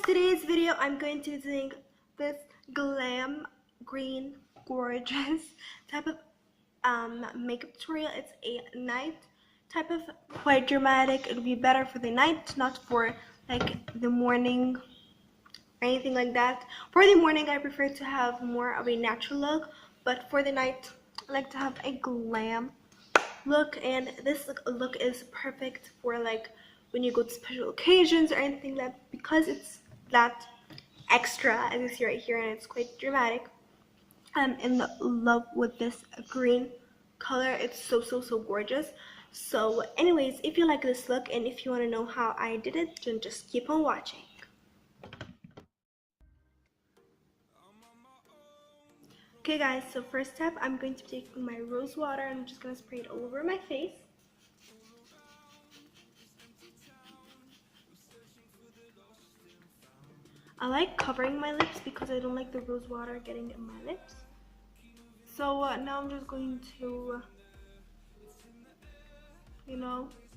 today's video I'm going to be doing this glam green gorgeous type of makeup tutorial. It's a night type of, quite dramatic. It'll be better for the night, not for like the morning or anything like that. For the morning I prefer to have more of a natural look, but for the night I like to have a glam look, and this look is perfect for like when you go to special occasions or anything like that, because it's that extra as you see right here and it's quite dramatic. I'm in love with this green color. It's so gorgeous. So anyways, if you like this look and if you want to know how I did it, then just keep on watching. Okay guys, so first step, I'm going to be taking my rose water and I'm just going to spray it all over my face. I like covering my lips because I don't like the rose water getting in my lips. So now I'm just going to,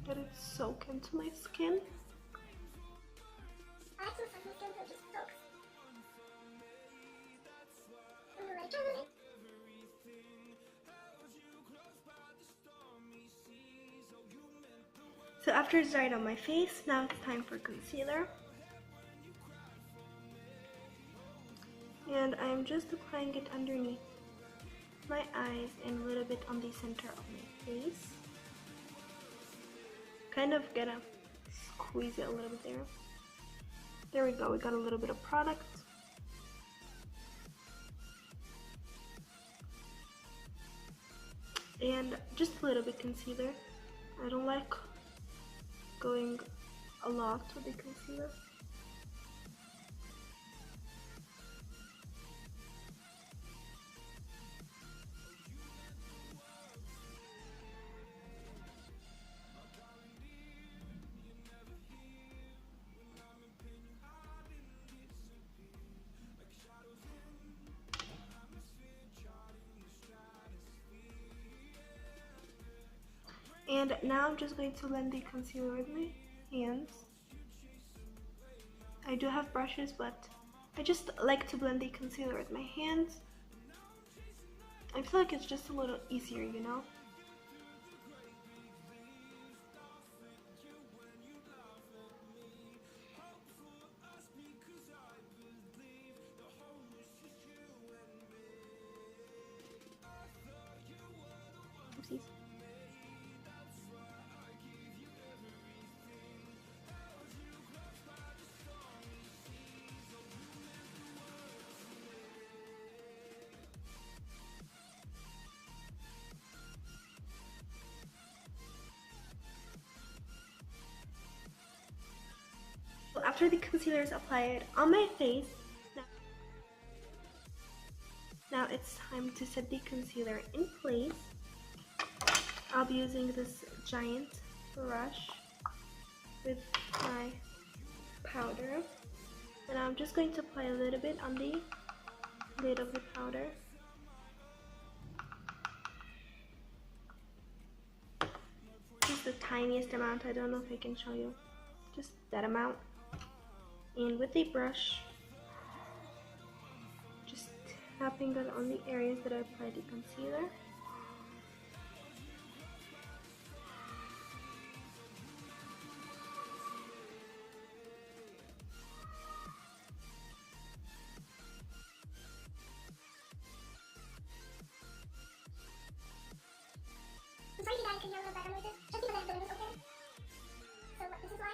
let it soak into my skin. I like to massage my skin so it just soaks. So after it's dried on my face, now it's time for concealer. And I'm just applying it underneath my eyes and a little bit on the center of my face. Kind of gonna squeeze it a little bit there. There we go, we got a little bit of product. And just a little bit concealer. I don't like going a lot with the concealer. And now I'm just going to blend the concealer with my hands. I do have brushes, but I just like to blend the concealer with my hands. I feel like it's just a little easier, you know? Oopsies. After the concealer is applied on my face, now it's time to set the concealer in place. I'll be using this giant brush with my powder, and I'm just going to apply a little bit on the lid of the powder. Just the tiniest amount, I don't know if I can show you, just that amount. And with the brush, just tapping it on the areas that I applied the concealer. I'm sorry you guys can hear a little background noises, just because I have the windows open. So this is why.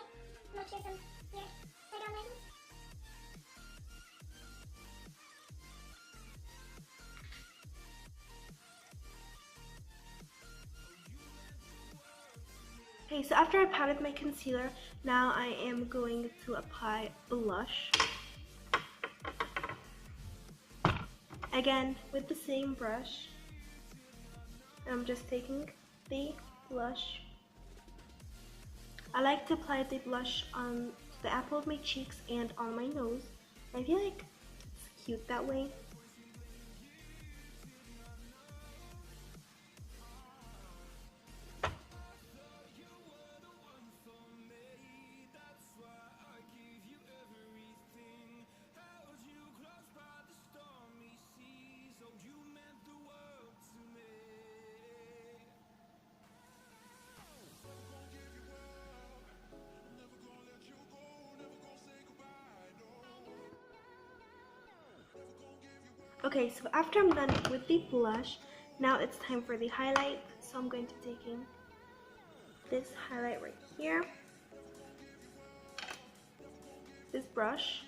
I'm not sure some weird background noises. Okay, so after I powdered my concealer, now I am going to apply blush. Again, with the same brush. I'm just taking the blush. I like to apply the blush on the apple of my cheeks and on my nose. I feel like it's cute that way. Okay, so after I'm done with the blush, now it's time for the highlight. So I'm going to taking this highlight right here, this brush,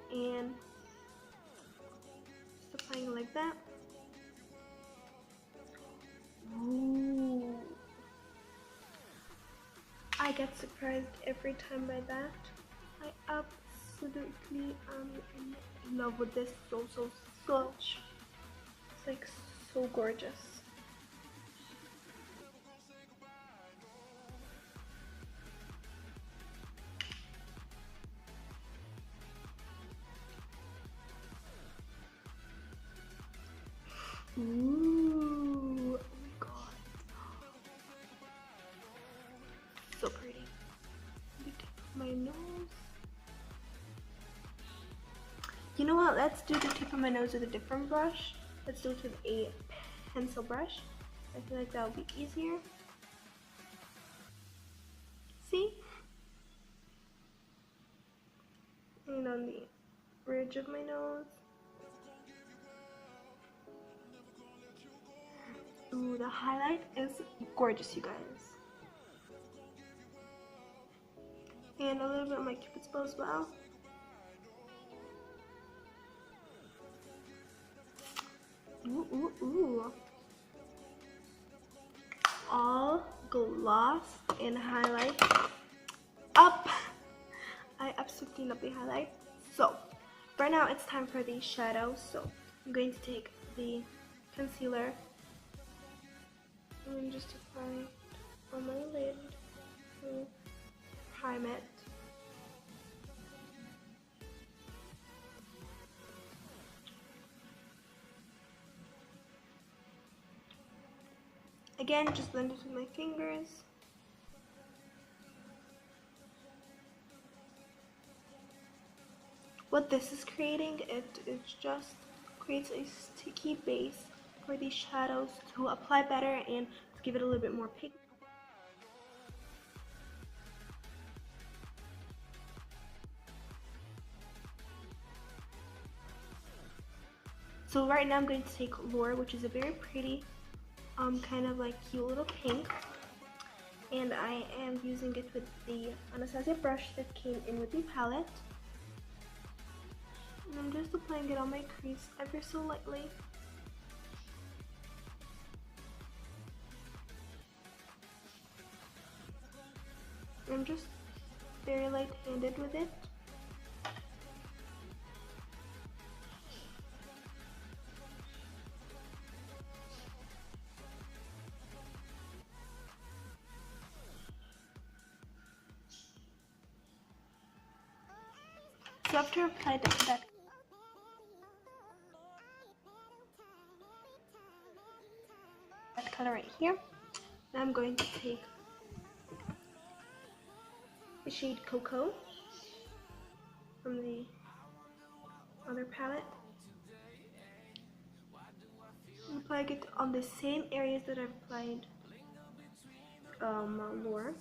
and just applying it like that. Ooh. I get surprised every time by that. I absolutely am in love with this so much. It's like so gorgeous. Ooh, oh my god. So pretty. The tip of my nose. You know what? Let's do the tip of my nose with a different brush. Let's do it with a pencil brush. I feel like that would be easier. See? And on the ridge of my nose. Ooh, the highlight is gorgeous, you guys. And a little bit on my cupid's bow as well. Ooh, ooh, ooh. All gloss and highlight up. I absolutely love the highlight. So, right now it's time for the shadow. So, I'm going to take the concealer and just apply it on my lid to prime it. Again, just blend it with my fingers. What this is creating, it just creates a sticky base for these shadows to apply better and to give it a little bit more pigment. So right now I'm going to take Lure, which is a very pretty, kind of like cute little pink. And I am using it with the Anastasia brush that came in with the palette. And I'm just applying it on my crease ever so lightly. I'm just very light-handed with it. So after I applied that color right here, now I'm going to take the shade Cocoa from the other palette and apply it on the same areas that I've applied Lure.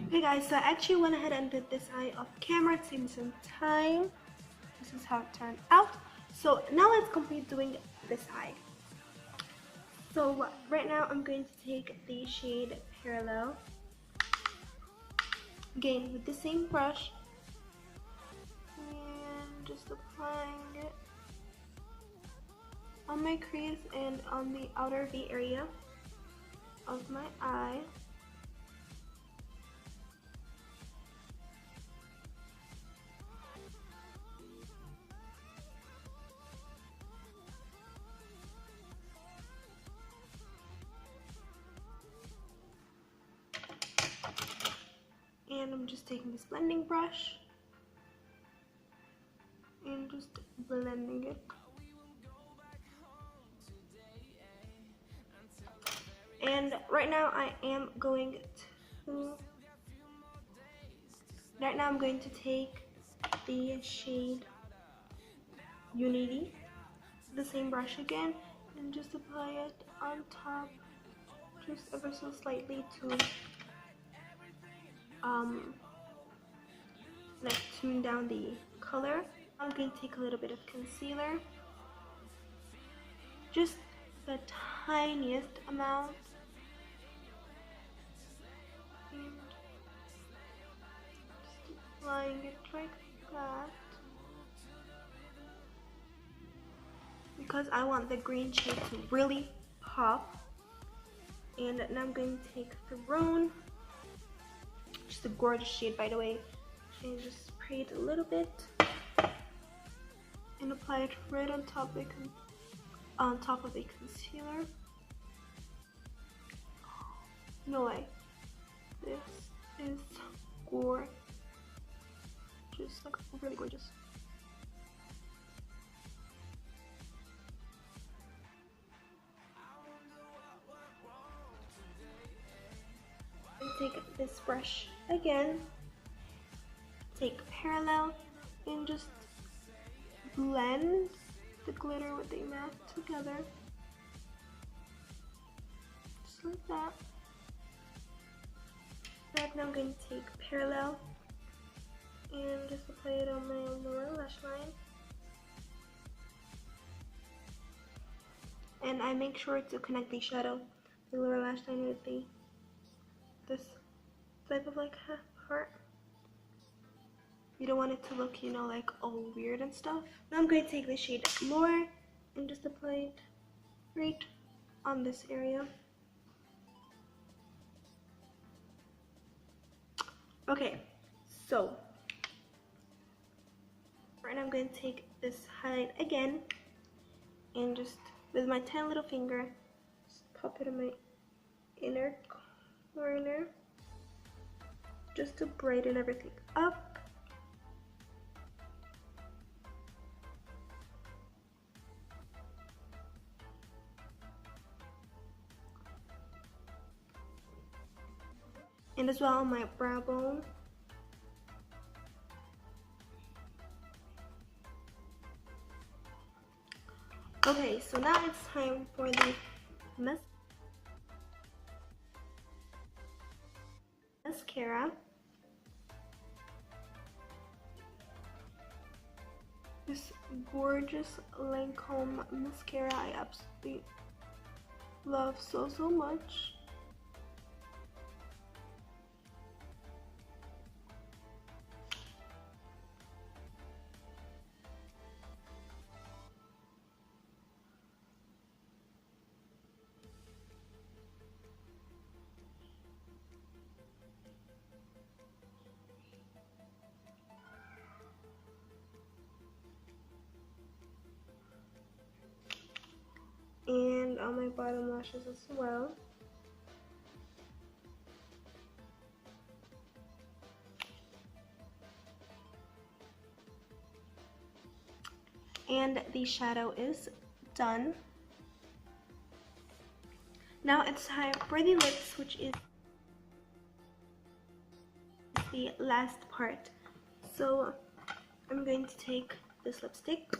Okay guys, so I actually went ahead and did this eye off camera to save me some time. This is how it turned out. So now let's complete doing this eye. So right now I'm going to take the shade Parallel. Again, with the same brush. And just applying it on my crease and on the outer V area of my eye. And I'm just taking this blending brush and just blending it. And right now I am going Right now I'm going to take the shade Unity, the same brush again, and just apply it on top, just ever so slightly to like tune down the color. I'm going to take a little bit of concealer, just the tiniest amount, and just applying it like that, because I want the green shade to really pop. And now I'm going to take Throne, just a gorgeous shade by the way, and just spray it a little bit and apply it right on top of the concealer. No way, this is gorgeous, like really gorgeous. And take this brush again, take Parallel, and just blend the glitter with the matte together, just like that. Right now I'm going to take Parallel and just apply it on my lower lash line. And I make sure to connect the shadow, the lower lash line, with this type of like heart. You don't want it to look, you know, like all weird and stuff. Now I'm going to take the shade More and just apply it right on this area. Okay, so right now I'm going to take this highlight again and just with my tiny little finger just pop it in my inner corner just to brighten everything up. And as well on my brow bone. Okay, so now it's time for the mascara. This gorgeous Lancome mascara I absolutely love so much. And on my bottom lashes as well. And the shadow is done. Now it's time for the lips, which is the last part. So I'm going to take this lipstick.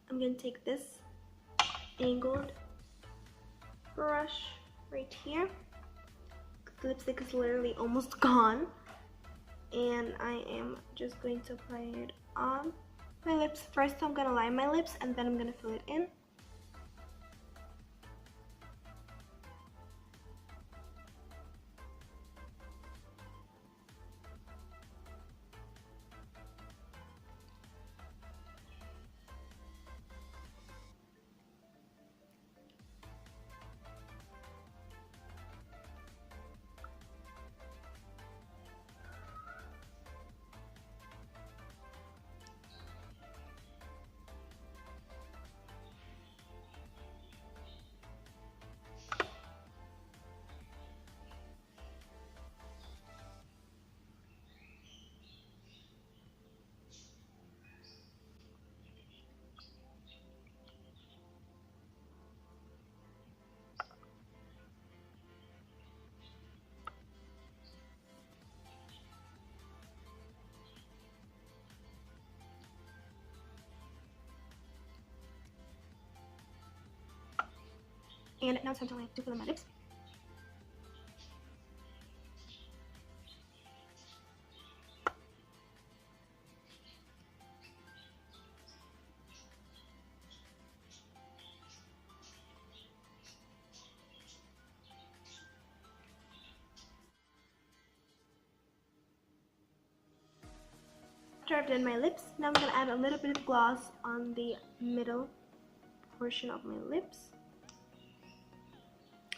I'm going to take this angled brush right here. The lipstick is literally almost gone, and I am just going to apply it on my lips. First I'm going to line my lips and then I'm going to fill it in. And now it's time to fill in my lips. After I've done my lips, now I'm going to add a little bit of gloss on the middle portion of my lips.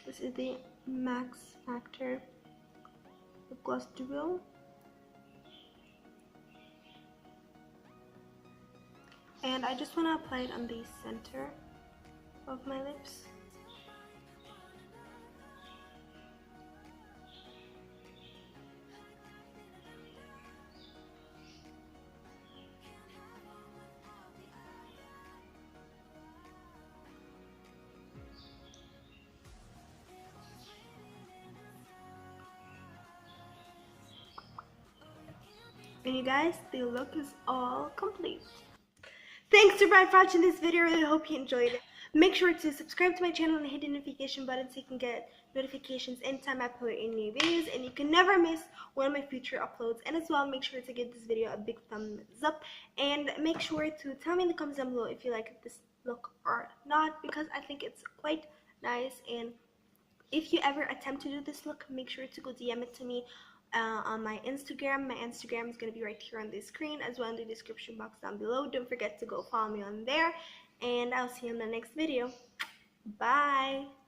This is the Max Factor Lip Gloss Duo. And I just want to apply it on the center of my lips. And you guys, the look is all complete. Thanks for watching this video. I really hope you enjoyed it. Make sure to subscribe to my channel and hit the notification button so you can get notifications anytime I upload any new videos, and you can never miss one of my future uploads. And as well, make sure to give this video a big thumbs up, and make sure to tell me in the comments down below if you like this look or not, because I think it's quite nice. And if you ever attempt to do this look, make sure to go DM it to me on my Instagram. My Instagram is going to be right here on the screen, as well in the description box down below. Don't forget to go follow me on there, and I'll see you in the next video. Bye!